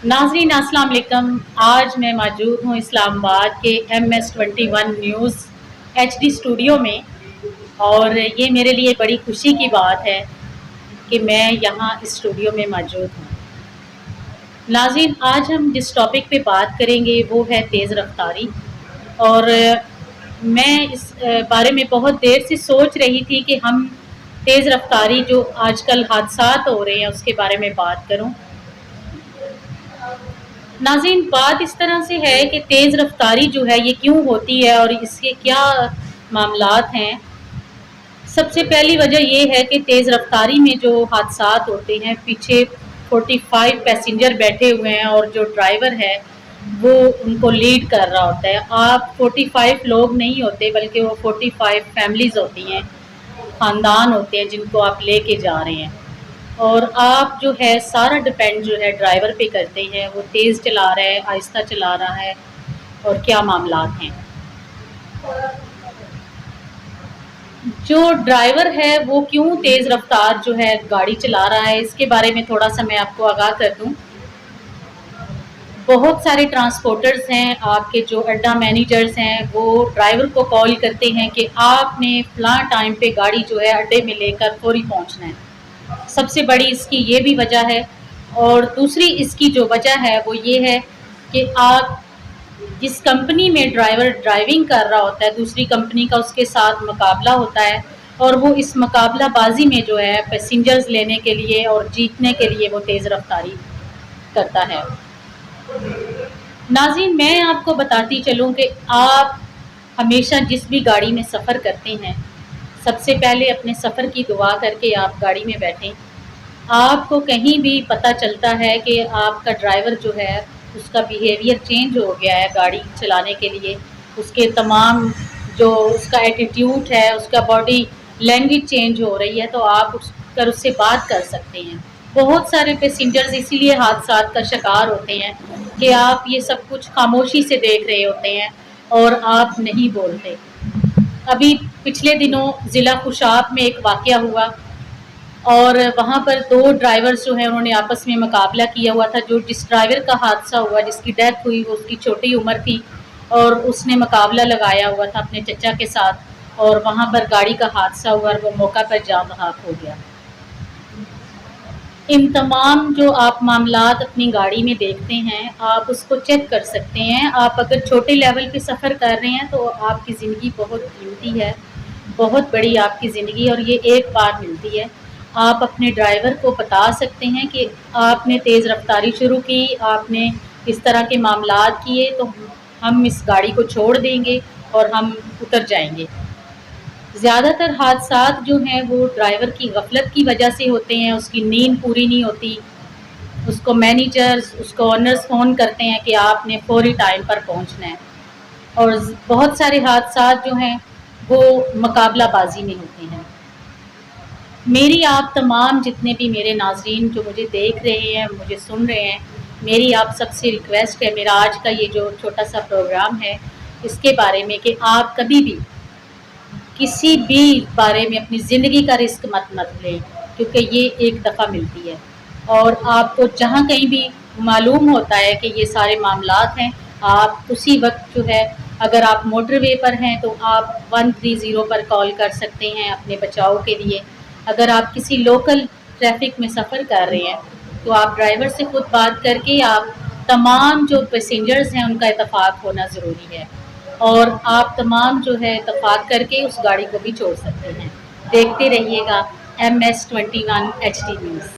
नाज़रीन अस्सलाम वालेकुम। आज मैं मौजूद हूँ इस्लामाबाद के MS21 न्यूज़ HD स्टूडियो में, और ये मेरे लिए बड़ी खुशी की बात है कि मैं यहाँ इस स्टूडियो में मौजूद हूँ। नाज़रीन, आज हम जिस टॉपिक पे बात करेंगे वो है तेज़ रफ्तारी। और मैं इस बारे में बहुत देर से सोच रही थी कि हम तेज़ रफ्तारी जो आजकल हादसात हो रहे हैं उसके बारे में बात करूँ। नाज़रीन, बात इस तरह से है कि तेज़ रफ्तारी जो है ये क्यों होती है और इसके क्या मामलात हैं। सबसे पहली वजह ये है कि तेज़ रफ्तारी में जो हादसात होते हैं, पीछे 45 पैसेंजर बैठे हुए हैं और जो ड्राइवर है वो उनको लीड कर रहा होता है। आप 45 लोग नहीं होते बल्कि वो 45 फैमिलीज़ होती हैं, ख़ानदान होते हैं जिनको आप लेके जा रहे हैं। और आप जो है सारा डिपेंड जो है ड्राइवर पे करते हैं, वो तेज़ चला रहा है, आहिस्ता चला रहा है और क्या मामलात हैं। जो ड्राइवर है वो क्यों तेज़ रफ्तार जो है गाड़ी चला रहा है, इसके बारे में थोड़ा सा मैं आपको आगाह कर दूं। बहुत सारे ट्रांसपोर्टर्स हैं, आपके जो अड्डा मैनेजर्स हैं वो ड्राइवर को कॉल करते हैं कि आपने फ़लाँ टाइम पे गाड़ी जो है अड्डे में लेकर फौरी पहुंचना है। सबसे बड़ी इसकी ये भी वजह है। और दूसरी इसकी जो वजह है वो ये है कि आप जिस कंपनी में ड्राइवर ड्राइविंग कर रहा होता है, दूसरी कंपनी का उसके साथ मुकाबला होता है, और वो इस मुकाबलाबाजी में जो है पैसेंजर्स लेने के लिए और जीतने के लिए वो तेज़ रफ्तारी करता है। नाज़रीन, मैं आपको बताती चलूँ कि आप हमेशा जिस भी गाड़ी में सफ़र करते हैं, सबसे पहले अपने सफ़र की दुआ करके आप गाड़ी में बैठें। आपको कहीं भी पता चलता है कि आपका ड्राइवर जो है उसका बिहेवियर चेंज हो गया है गाड़ी चलाने के लिए, उसके तमाम जो उसका एटीट्यूड है, उसका बॉडी लैंग्वेज चेंज हो रही है, तो आप उससे बात कर सकते हैं। बहुत सारे पैसेंजर्स इसीलिए हादसात का शिकार होते हैं कि आप ये सब कुछ खामोशी से देख रहे होते हैं और आप नहीं बोलते। अभी पिछले दिनों ज़िला खुशाब में एक वाक़या हुआ और वहाँ पर दो ड्राइवर्स जो हैं उन्होंने आपस में मुकाबला किया हुआ था। जो जिस ड्राइवर का हादसा हुआ, जिसकी डेथ हुई, वो उसकी छोटी उम्र थी और उसने मुकाबला लगाया हुआ था अपने चचा के साथ, और वहाँ पर गाड़ी का हादसा हुआ और वो मौका पर जान बहक हो गया। इन तमाम जो आप मामलात अपनी गाड़ी में देखते हैं, आप उसको चेक कर सकते हैं। आप अगर छोटे लेवल पे सफ़र कर रहे हैं तो आपकी ज़िंदगी बहुत कीमती है, बहुत बड़ी आपकी ज़िंदगी, और ये एक बार मिलती है। आप अपने ड्राइवर को बता सकते हैं कि आपने तेज़ रफ्तारी शुरू की, आपने इस तरह के मामलात किए, तो हम इस गाड़ी को छोड़ देंगे और हम उतर जाएंगे। ज़्यादातर हादसात जो हैं वो ड्राइवर की गफलत की वजह से होते हैं, उसकी नींद पूरी नहीं होती। उसको मैनेजर्स, उसको ओनर्स फ़ोन करते हैं कि आपने फौरी टाइम पर पहुंचना है। और बहुत सारे हादसात जो हैं वो मुकाबलाबाजी में होते हैं। मेरी आप तमाम जितने भी मेरे नाज़रीन जो मुझे देख रहे हैं, मुझे सुन रहे हैं, मेरी आप सबसे रिक्वेस्ट है, मेरा आज का ये जो छोटा सा प्रोग्राम है इसके बारे में, कि आप कभी भी किसी भी बारे में अपनी ज़िंदगी का रिस्क मत लें, क्योंकि ये एक दफ़ा मिलती है। और आपको जहाँ कहीं भी मालूम होता है कि ये सारे मामलात हैं, आप उसी वक्त जो है, अगर आप मोटरवे पर हैं तो आप 130 पर कॉल कर सकते हैं अपने बचाव के लिए। अगर आप किसी लोकल ट्रैफिक में सफ़र कर रहे हैं तो आप ड्राइवर से खुद बात करके आप तमाम जो पैसेंजर्स हैं उनका इत्तेफाक होना ज़रूरी है, और आप तमाम जो है इत्तेफाक करके उस गाड़ी को भी छोड़ सकते हैं। देखते रहिएगा MS21 HD न्यूज़।